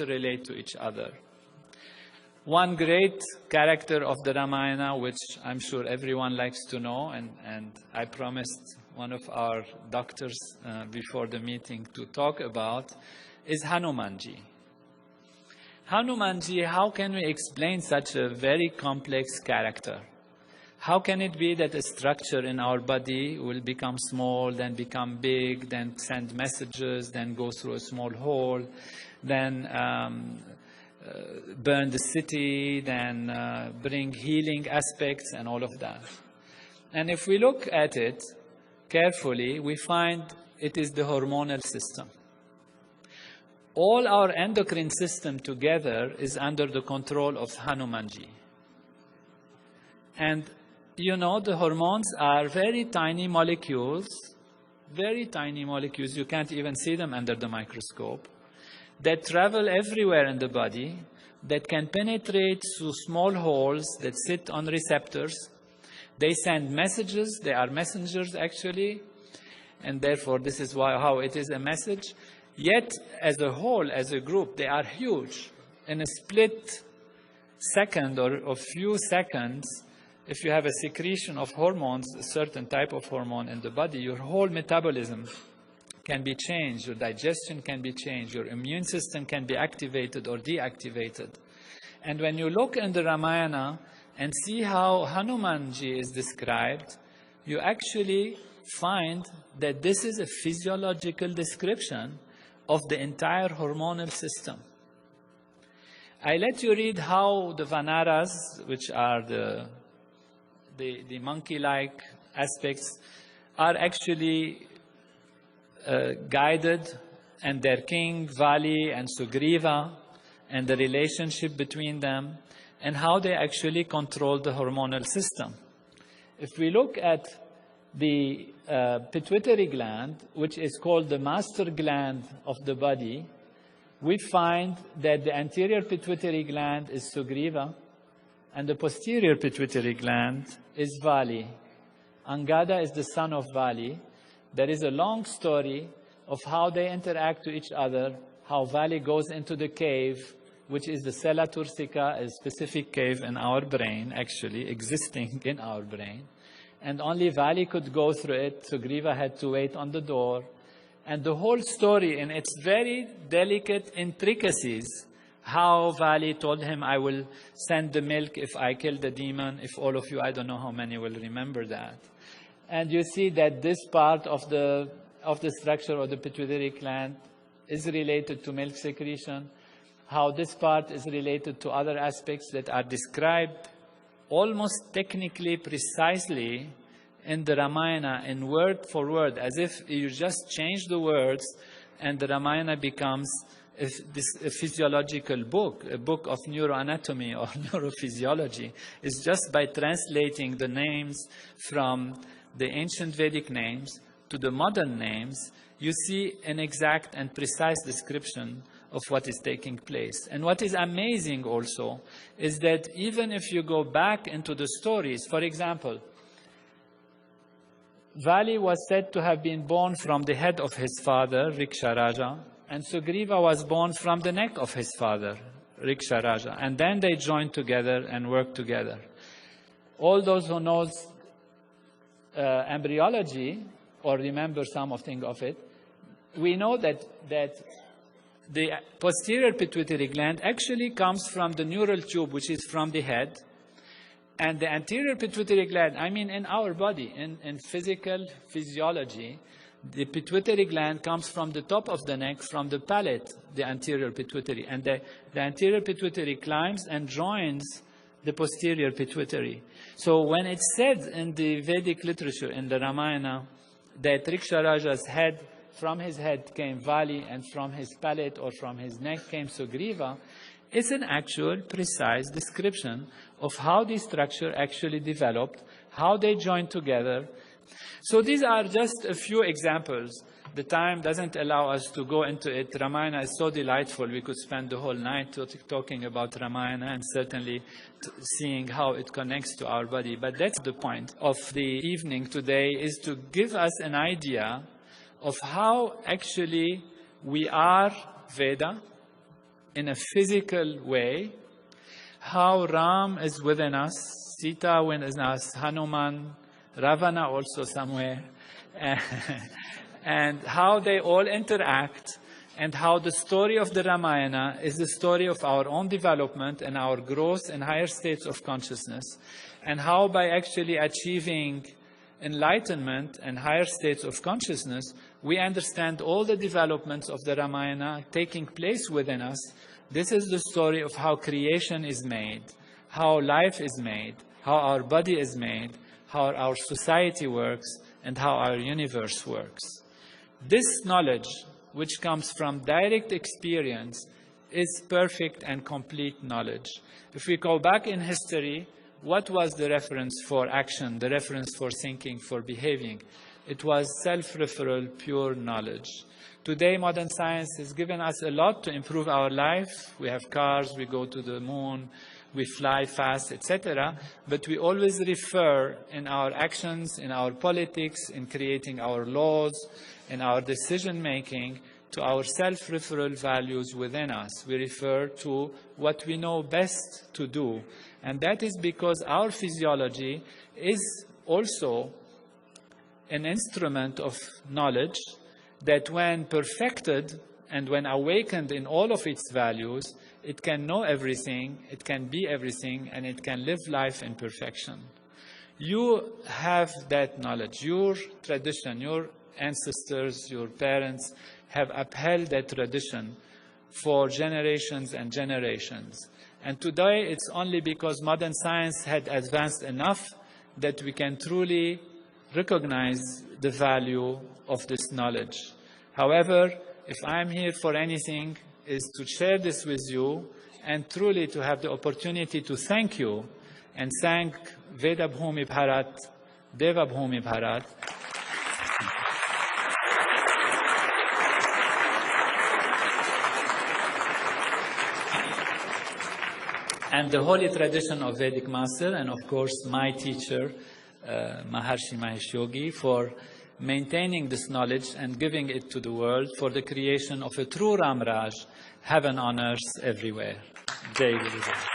relate to each other. One great character of the Ramayana, which I'm sure everyone likes to know, and I promised one of our doctors before the meeting to talk about, is Hanumanji. Hanumanji, how can we explain such a very complex character? How can it be that a structure in our body will become small, then become big, then send messages, then go through a small hole, then burn the city, then bring healing aspects and all of that? And if we look at it carefully, we find it is the hormonal system. All our endocrine system together is under the control of Hanumanji. And you know, the hormones are very tiny molecules, you can't even see them under the microscope, that travel everywhere in the body, that can penetrate through small holes that sit on receptors. They send messages, they are messengers actually, and therefore this is how it is a message. Yet, as a whole, as a group, they are huge. In a split second or a few seconds, if you have a secretion of hormones, a certain type of hormone in the body, your whole metabolism can be changed, your digestion can be changed, your immune system can be activated or deactivated. And when you look in the Ramayana and see how Hanumanji is described, you actually find that this is a physiological description of the entire hormonal system. I let you read how the Vanaras, which are the monkey-like aspects, are actually guided, and their king, Vali and Sugriva, and the relationship between them, and how they actually control the hormonal system. If we look at the pituitary gland, which is called the master gland of the body, we find that the anterior pituitary gland is Sugriva, and the posterior pituitary gland is Vali. Angada is the son of Vali. There is a long story of how they interact to each other, how Vali goes into the cave, which is the Sella Turcica, a specific cave in our brain, actually existing in our brain. And only Vali could go through it. Sugriva had to wait on the door. And the whole story, in its very delicate intricacies, how Vali told him, I will send the milk if I kill the demon. If all of you, I don't know how many will remember that. And you see that this part of the structure of the pituitary gland is related to milk secretion, how this part is related to other aspects that are described almost technically precisely in the Ramayana, in word for word, as if you just change the words and the Ramayana becomes a physiological book, a book of neuroanatomy or neurophysiology. It's just by translating the names from the ancient Vedic names to the modern names, you see an exact and precise description of what is taking place. And what is amazing also is that even if you go back into the stories, for example, Vali was said to have been born from the head of his father, Riksharaja, and Sugriva was born from the neck of his father, Riksharaja. And then they joined together and worked together. All those who knows embryology, or remember something of it, we know that the posterior pituitary gland actually comes from the neural tube, which is from the head. And the anterior pituitary gland, I mean in our body, in physical physiology, the pituitary gland comes from the top of the neck, from the palate, the anterior pituitary. And the anterior pituitary climbs and joins the posterior pituitary. So when it's said in the Vedic literature, in the Ramayana, that Riksharaja's head, from his head came Vali, and from his palate or from his neck came Sugriva, it's an actual, precise description of how the structure actually developed, how they joined together. So these are just a few examples. The time doesn't allow us to go into it. Ramayana is so delightful. We could spend the whole night talking about Ramayana and certainly seeing how it connects to our body. But that's the point of the evening today, is to give us an idea of how actually we are Veda, in a physical way, how Ram is within us, Sita within us, Hanuman, Ravana also somewhere, and how they all interact, and how the story of the Ramayana is the story of our own development and our growth in higher states of consciousness, and how by actually achieving enlightenment and higher states of consciousness, we understand all the developments of the Ramayana taking place within us. This is the story of how creation is made, how life is made, how our body is made, how our society works, and how our universe works. This knowledge, which comes from direct experience, is perfect and complete knowledge. If we go back in history, what was the reference for action, the reference for thinking, for behaving? It was self-referral, pure knowledge. Today, modern science has given us a lot to improve our life. We have cars, we go to the moon, we fly fast, etc. But we always refer in our actions, in our politics, in creating our laws, in our decision-making, to our self-referral values within us. We refer to what we know best to do. And that is because our physiology is also an instrument of knowledge that when perfected and when awakened in all of its values, it can know everything, it can be everything, and it can live life in perfection. You have that knowledge. Your tradition, your ancestors, your parents have upheld that tradition for generations and generations. And today it's only because modern science had advanced enough that we can truly recognize the value of this knowledge. However, if I'm here for anything, is to share this with you and truly to have the opportunity to thank you and thank Veda Bhumi Bharat, Deva Bhumi Bharat, and the holy tradition of Vedic Master, and of course my teacher, Maharshi Mahesh Yogi, for maintaining this knowledge and giving it to the world for the creation of a true Ram Raj, heaven on earth everywhere. Jai Guru.